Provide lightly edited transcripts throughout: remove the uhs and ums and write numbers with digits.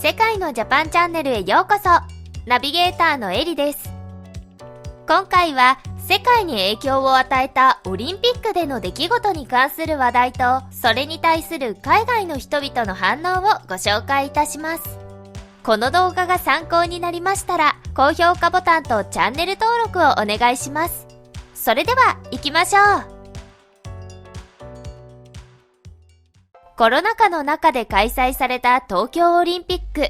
世界のジャパンチャンネルへようこそ。ナビゲーターのエリです。今回は世界に影響を与えたオリンピックでの出来事に関する話題と、それに対する海外の人々の反応をご紹介いたします。この動画が参考になりましたら、高評価ボタンとチャンネル登録をお願いします。それでは行きましょう。コロナ禍の中で開催された東京オリンピック。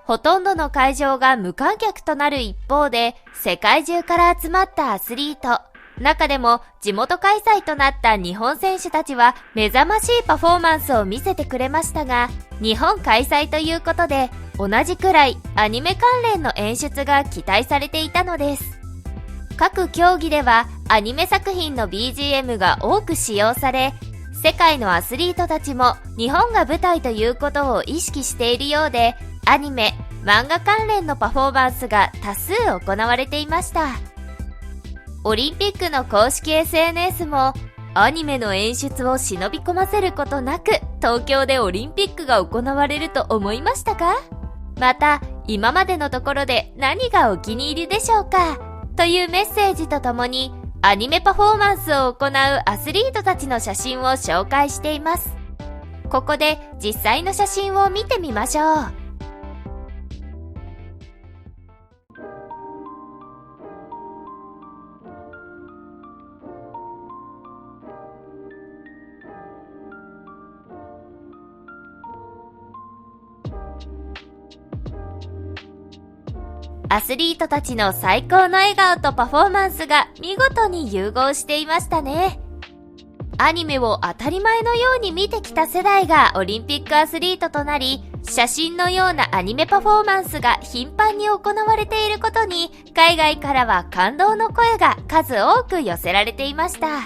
ほとんどの会場が無観客となる一方で、世界中から集まったアスリート。中でも地元開催となった日本選手たちは目覚ましいパフォーマンスを見せてくれましたが、日本開催ということで、同じくらいアニメ関連の演出が期待されていたのです。各競技ではアニメ作品の BGM が多く使用され、世界のアスリートたちも日本が舞台ということを意識しているようで、アニメ、漫画関連のパフォーマンスが多数行われていました。オリンピックの公式 SNS もアニメの演出を忍び込ませることなく東京でオリンピックが行われると思いましたか？また、今までのところで何がお気に入りでしょうか？というメッセージとともに、アニメパフォーマンスを行うアスリートたちの写真を紹介しています。ここで実際の写真を見てみましょう。アスリートたちの最高の笑顔とパフォーマンスが見事に融合していましたね。アニメを当たり前のように見てきた世代がオリンピックアスリートとなり、写真のようなアニメパフォーマンスが頻繁に行われていることに、海外からは感動の声が数多く寄せられていました。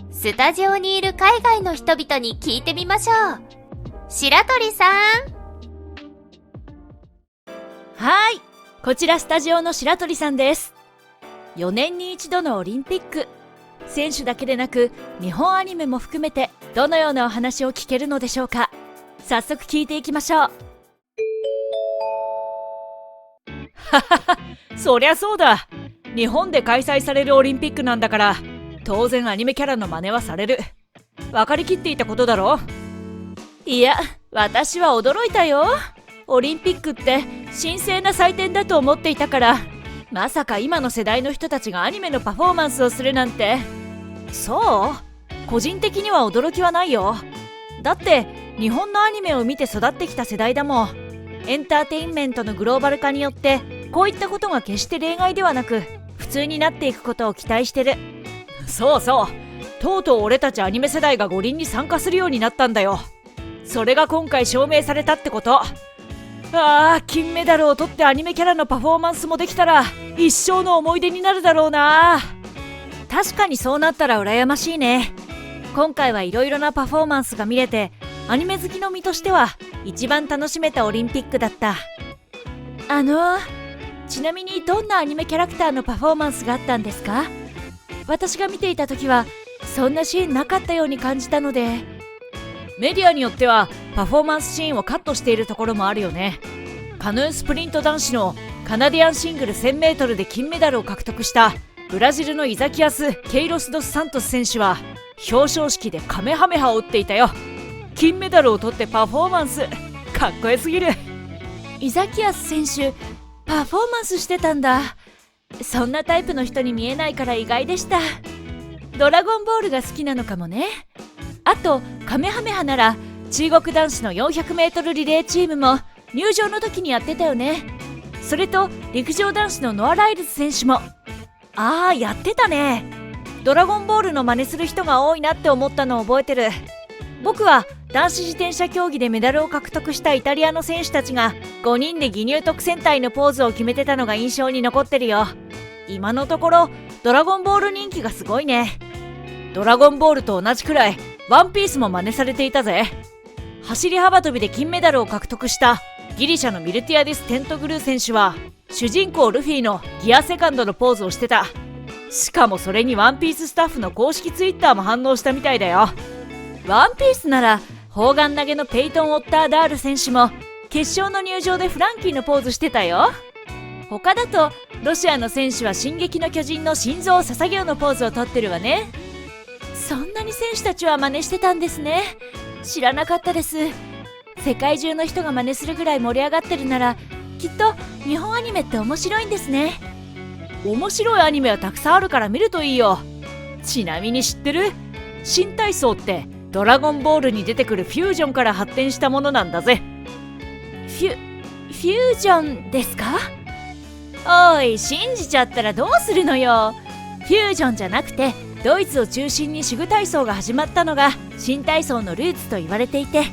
スタジオにいる海外の人々に聞いてみましょう。白鳥さん。はい。こちらスタジオの白鳥さんです。4年に一度のオリンピック。選手だけでなく日本アニメも含めてどのようなお話を聞けるのでしょうか。早速聞いていきましょう。ははは、そりゃそうだ。日本で開催されるオリンピックなんだから、当然アニメキャラの真似はされる。分かりきっていたことだろ。いや、私は驚いたよ。オリンピックって神聖な祭典だと思っていたから、まさか今の世代の人たちがアニメのパフォーマンスをするなんて。そう？個人的には驚きはないよ。だって日本のアニメを見て育ってきた世代だもん。エンターテインメントのグローバル化によってこういったことが決して例外ではなく普通になっていくことを期待してる。そうそう、とうとう俺たちアニメ世代が五輪に参加するようになったんだよ。それが今回証明されたってこと。金メダルを取ってアニメキャラのパフォーマンスもできたら一生の思い出になるだろうな。確かにそうなったら羨ましいね。今回はいろいろなパフォーマンスが見れて、アニメ好きの身としては一番楽しめたオリンピックだった。ちなみにどんなアニメキャラクターのパフォーマンスがあったんですか？私が見ていた時はそんなシーンなかったように感じたので。メディアによってはパフォーマンスシーンをカットしているところもあるよね。カヌースプリント男子のカナディアンシングル 1000m で金メダルを獲得したブラジルのイザキアス・ケイロス・ドス・サントス選手は表彰式でカメハメハを打っていたよ。金メダルを取ってパフォーマンスかっこよすぎる。イザキアス選手パフォーマンスしてたんだ。そんなタイプの人に見えないから意外でした。ドラゴンボールが好きなのかもね。あとカメハメハなら中国男子の 400m リレーチームも入場の時にやってたよね。それと陸上男子のノア・ライルズ選手もやってたね。ドラゴンボールの真似する人が多いなって思ったのを覚えてる。僕は男子自転車競技でメダルを獲得したイタリアの選手たちが5人で義乳特戦隊のポーズを決めてたのが印象に残ってるよ。今のところドラゴンボール人気がすごいね。ドラゴンボールと同じくらいワンピースも真似されていたぜ。走り幅跳びで金メダルを獲得したギリシャのミルティアディス・テントグルー選手は主人公ルフィのギアセカンドのポーズをしてた。しかもそれにワンピーススタッフの公式ツイッターも反応したみたいだよ。ワンピースなら砲丸投げのペイトン・オッターダール選手も決勝の入場でフランキーのポーズしてたよ。他だとロシアの選手は進撃の巨人の心臓を捧げようのポーズをとってるわね。そんなに選手たちは真似してたんですね。知らなかったです。世界中の人が真似するぐらい盛り上がってるなら、きっと日本アニメって面白いんですね。面白いアニメはたくさんあるから見るといいよ。ちなみに知ってる？新体操ってドラゴンボールに出てくるフュージョンから発展したものなんだぜ。フュージョンですか？おい、信じちゃったらどうするのよ。フュージョンじゃなくて、ドイツを中心に手具体操が始まったのが新体操のルーツと言われていて、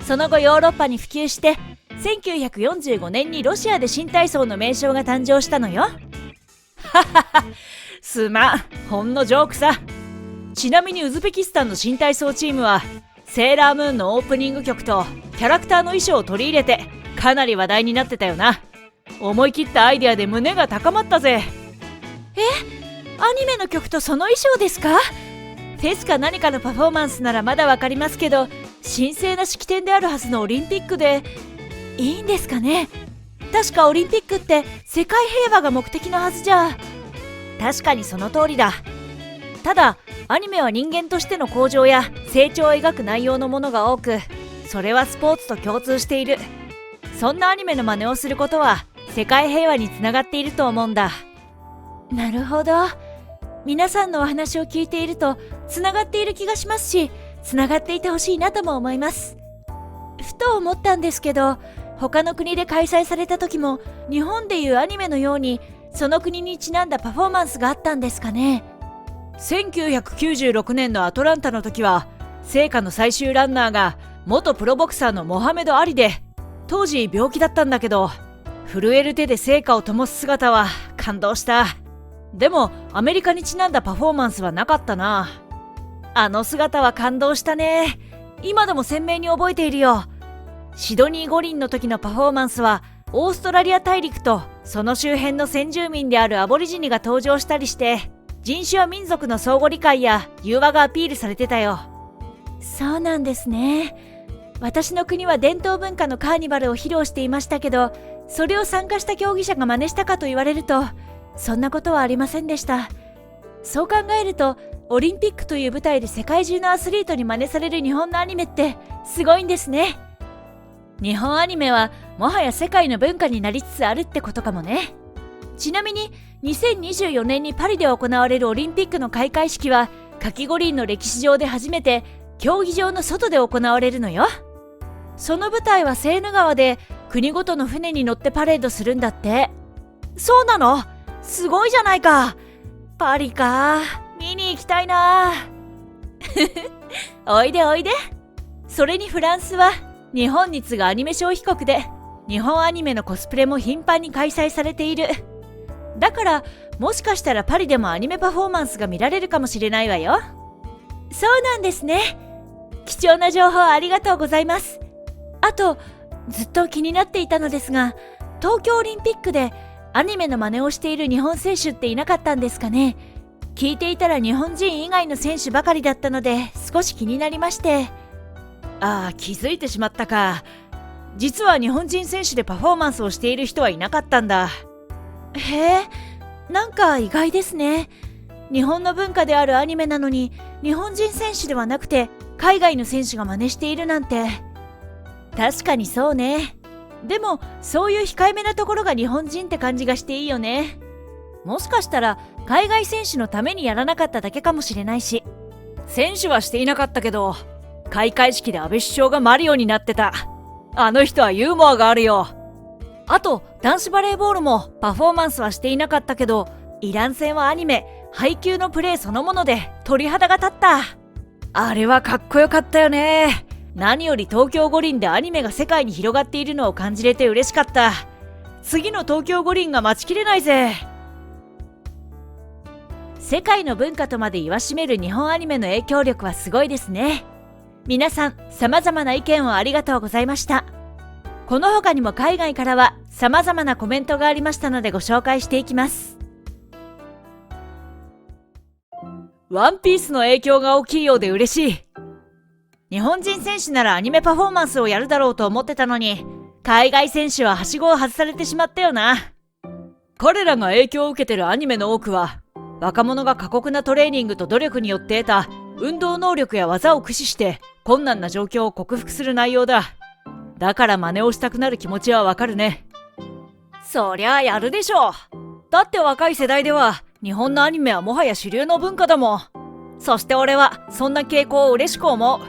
その後ヨーロッパに普及して1945年にロシアで新体操の名称が誕生したのよ。ははは、すまん、ほんのジョークさ。ちなみにウズベキスタンの新体操チームはセーラームーンのオープニング曲とキャラクターの衣装を取り入れてかなり話題になってたよな。思い切ったアイデアで胸が高まったぜ。アニメの曲とその衣装ですか？フェスか何かのパフォーマンスならまだわかりますけど、神聖な式典であるはずのオリンピックでいいんですかね？確かオリンピックって世界平和が目的のはずじゃ。確かにその通りだ。ただアニメは人間としての向上や成長を描く内容のものが多く、それはスポーツと共通している。そんなアニメの真似をすることは世界平和につながっていると思うんだ。なるほど。皆さんのお話を聞いているとつながっている気がしますし、つながっていてほしいなとも思います。ふと思ったんですけど、他の国で開催された時も日本でいうアニメのようにその国にちなんだパフォーマンスがあったんですかね。1996年のアトランタの時は聖火の最終ランナーが元プロボクサーのモハメド・アリで、当時病気だったんだけど震える手で聖火を灯す姿は感動した。でもアメリカにちなんだパフォーマンスはなかったな。あの姿は感動したね。今でも鮮明に覚えているよ。シドニー五輪の時のパフォーマンスはオーストラリア大陸とその周辺の先住民であるアボリジニが登場したりして、人種や民族の相互理解や融和がアピールされてたよ。そうなんですね。私の国は伝統文化のカーニバルを披露していましたけど、それを参加した競技者が真似したかと言われると、そんなことはありませんでした。そう考えると、オリンピックという舞台で世界中のアスリートに真似される日本のアニメってすごいんですね。日本アニメはもはや世界の文化になりつつあるってことかもね。ちなみに2024年にパリで行われるオリンピックの開会式は夏季五輪の歴史上で初めて競技場の外で行われるのよ。その舞台はセーヌ川で国ごとの船に乗ってパレードするんだって。そうなの？すごいじゃないか。パリか。見に行きたいな。おいでおいで。それにフランスは日本に次ぐアニメ消費国で、日本アニメのコスプレも頻繁に開催されている。だからもしかしたらパリでもアニメパフォーマンスが見られるかもしれないわよ。そうなんですね。貴重な情報ありがとうございます。あとずっと気になっていたのですが、東京オリンピックでアニメの真似をしている日本選手っていなかったんですかね。聞いていたら日本人以外の選手ばかりだったので少し気になりまして。ああ、気づいてしまったか。実は日本人選手でパフォーマンスをしている人はいなかったんだ。へえ、なんか意外ですね。日本の文化であるアニメなのに日本人選手ではなくて海外の選手が真似しているなんて。確かにそうね。でもそういう控えめなところが日本人って感じがしていいよね。もしかしたら海外選手のためにやらなかっただけかもしれないし。選手はしていなかったけど開会式で安倍首相がマリオになってた。あの人はユーモアがあるよ。あと男子バレーボールもパフォーマンスはしていなかったけど、イラン戦はアニメ配球のプレーそのもので鳥肌が立った。あれはかっこよかったよね。何より東京五輪でアニメが世界に広がっているのを感じれて嬉しかった。次の東京五輪が待ちきれないぜ。世界の文化とまで言わしめる日本アニメの影響力はすごいですね。皆さん様々な意見をありがとうございました。この他にも海外からは様々なコメントがありましたのでご紹介していきます。ワンピースの影響が大きいようで嬉しい。日本人選手ならアニメパフォーマンスをやるだろうと思ってたのに、海外選手ははしごを外されてしまったよな。彼らが影響を受けてるアニメの多くは、若者が過酷なトレーニングと努力によって得た運動能力や技を駆使して困難な状況を克服する内容だ。だから真似をしたくなる気持ちはわかるね。そりゃあやるでしょ。だって若い世代では日本のアニメはもはや主流の文化だもん。そして俺はそんな傾向を嬉しく思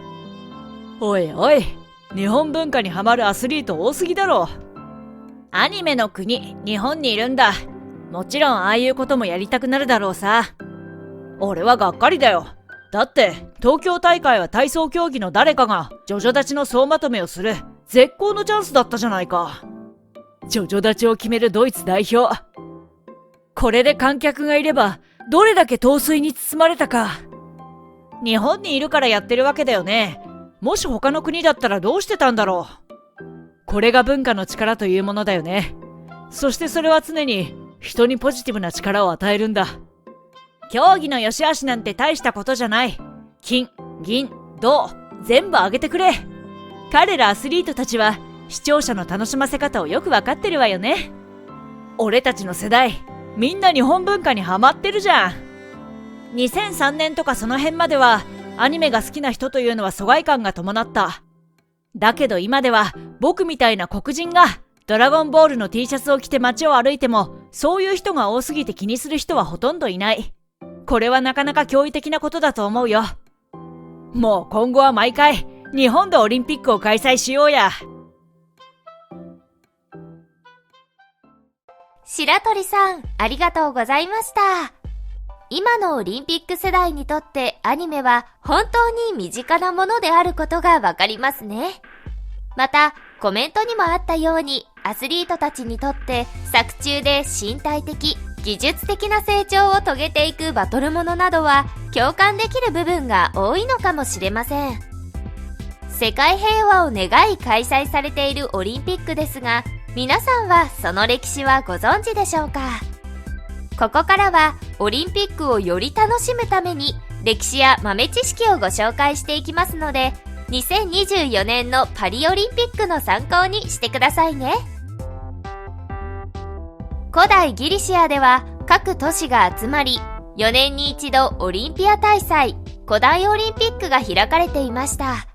う。おいおい、日本文化にハマるアスリート多すぎだろ。アニメの国、日本にいるんだ。もちろんああいうこともやりたくなるだろうさ。俺はがっかりだよ。だって東京大会は体操競技の誰かがジョジョ立ちの総まとめをする絶好のチャンスだったじゃないか。ジョジョ立ちを決めるドイツ代表。これで観客がいればどれだけ陶酔に包まれたか。日本にいるからやってるわけだよね。もし他の国だったらどうしてたんだろう。これが文化の力というものだよね。そしてそれは常に人にポジティブな力を与えるんだ。競技の良し悪しなんて大したことじゃない。金、銀、銅、全部あげてくれ。彼らアスリートたちは視聴者の楽しませ方をよくわかってるわよね。俺たちの世代、みんな日本文化にハマってるじゃん。2003年とかその辺まではアニメが好きな人というのは疎外感が伴った。だけど今では僕みたいな黒人がドラゴンボールの T シャツを着て街を歩いてもそういう人が多すぎて気にする人はほとんどいない。これはなかなか驚異的なことだと思うよ。もう今後は毎回日本でオリンピックを開催しようや。白鳥さん、ありがとうございました。今のオリンピック世代にとってアニメは本当に身近なものであることがわかりますね。また、コメントにもあったように、アスリートたちにとって作中で身体的、技術的な成長を遂げていくバトルものなどは共感できる部分が多いのかもしれません。世界平和を願い開催されているオリンピックですが、皆さんはその歴史はご存知でしょうか？ここからはオリンピックをより楽しむために歴史や豆知識をご紹介していきますので、2024年のパリオリンピックの参考にしてくださいね。古代ギリシアでは各都市が集まり、4年に一度オリンピア大祭、古代オリンピックが開かれていました。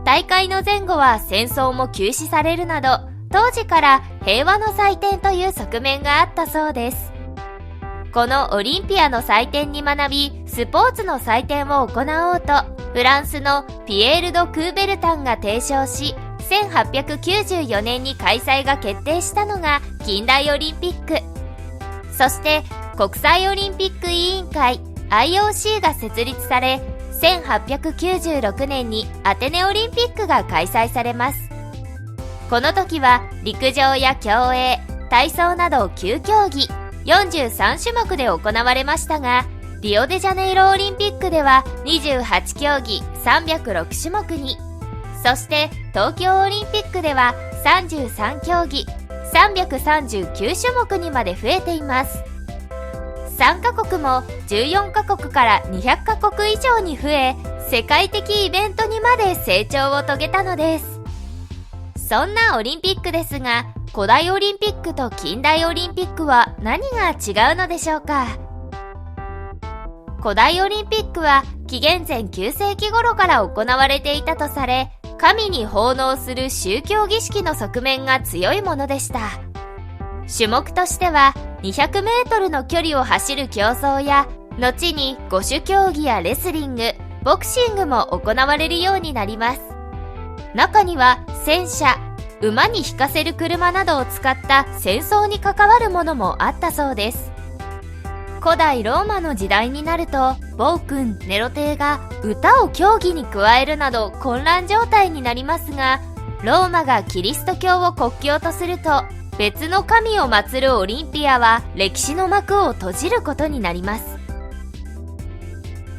大会の前後は戦争も休止されるなど、当時から平和の祭典という側面があったそうです。このオリンピアの祭典に学び、スポーツの祭典を行おうと、フランスのピエール・ド・クーベルタンが提唱し、1894年に開催が決定したのが近代オリンピック。そして国際オリンピック委員会 IOC が設立され、1896年にアテネオリンピックが開催されます。この時は陸上や競泳、体操など9競技、43種目で行われましたが、リオデジャネイロオリンピックでは28競技306種目に、そして東京オリンピックでは33競技339種目にまで増えています。参加国も14カ国から200カ国以上に増え、世界的イベントにまで成長を遂げたのです。そんなオリンピックですが、古代オリンピックと近代オリンピックは何が違うのでしょうか？古代オリンピックは紀元前9世紀頃から行われていたとされ、神に奉納する宗教儀式の側面が強いものでした。種目としては200メートルの距離を走る競争や、後に五種競技やレスリング、ボクシングも行われるようになります。中には戦車、馬に引かせる車などを使った戦争に関わるものもあったそうです。古代ローマの時代になると、暴君ネロ帝が歌を競技に加えるなど混乱状態になりますが、ローマがキリスト教を国教とすると、別の神を祀るオリンピアは歴史の幕を閉じることになります。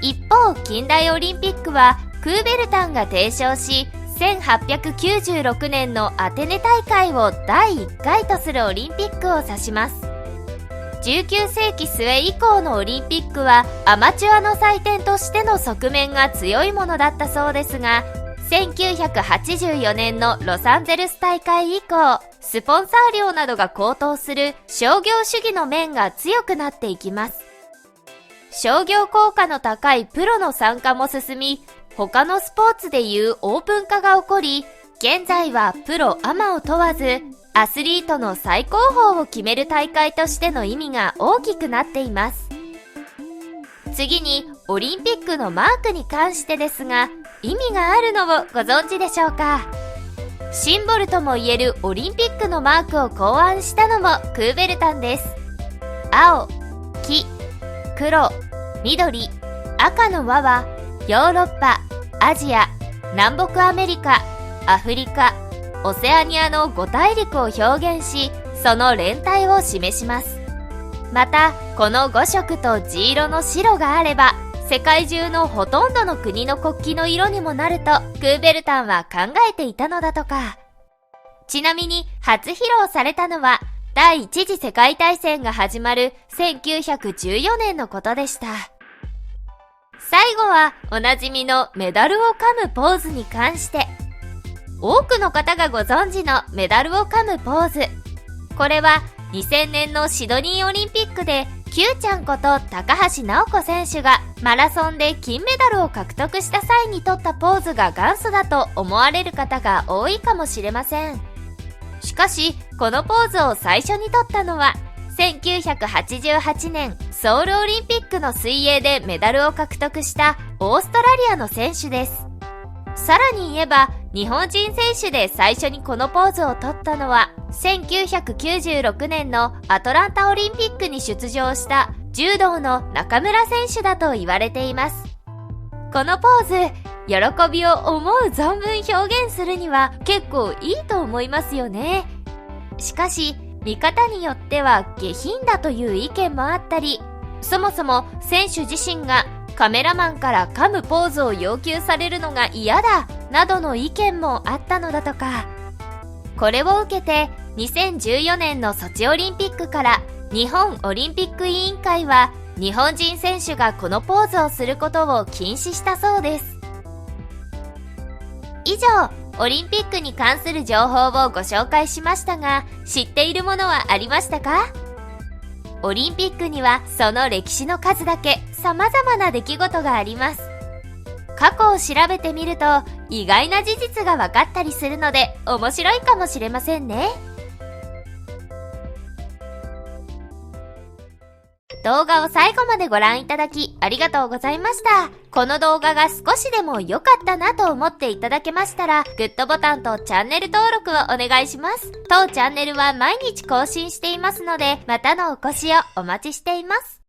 一方、近代オリンピックはクーベルタンが提唱し、1896年のアテネ大会を第1回とするオリンピックを指します。19世紀末以降のオリンピックはアマチュアの祭典としての側面が強いものだったそうですが、1984年のロサンゼルス大会以降、スポンサー料などが高騰する商業主義の面が強くなっていきます。商業効果の高いプロの参加も進み、他のスポーツでいうオープン化が起こり、現在はプロアマを問わず、アスリートの最高峰を決める大会としての意味が大きくなっています。次に、オリンピックのマークに関してですが、意味があるのをご存知でしょうか？シンボルともいえるオリンピックのマークを考案したのもクーベルタンです。青、黄、黒、緑、赤の輪はヨーロッパ、アジア、南北アメリカ、アフリカ、オセアニアの5大陸を表現し、その連帯を示します。また、この5色と地色の白があれば、世界中のほとんどの国の国旗の色にもなるとクーベルタンは考えていたのだとか。ちなみに初披露されたのは第一次世界大戦が始まる1914年のことでした。最後はおなじみのメダルを噛むポーズに関して、多くの方がご存知のメダルを噛むポーズ。これは2000年のシドニーオリンピックでQちゃんこと高橋尚子選手がマラソンで金メダルを獲得した際に取ったポーズが元祖だと思われる方が多いかもしれません。しかし、このポーズを最初に取ったのは1988年ソウルオリンピックの水泳でメダルを獲得したオーストラリアの選手です。さらに言えば、日本人選手で最初にこのポーズを取ったのは1996年のアトランタオリンピックに出場した柔道の中村選手だと言われています。このポーズ、喜びを思う存分表現するには結構いいと思いますよね。しかし、見方によっては下品だという意見もあったり、そもそも選手自身がカメラマンから噛むポーズを要求されるのが嫌だなどの意見もあったのだとか。これを受けて2014年のソチオリンピックから日本オリンピック委員会は日本人選手がこのポーズをすることを禁止したそうです。以上、オリンピックに関する情報をご紹介しましたが、知っているものはありましたか？オリンピックにはその歴史の数だけ様々な出来事があります。過去を調べてみると意外な事実が分かったりするので面白いかもしれませんね。動画を最後までご覧いただきありがとうございました。この動画が少しでも良かったなと思っていただけましたら、グッドボタンとチャンネル登録をお願いします。当チャンネルは毎日更新していますので、またのお越しをお待ちしています。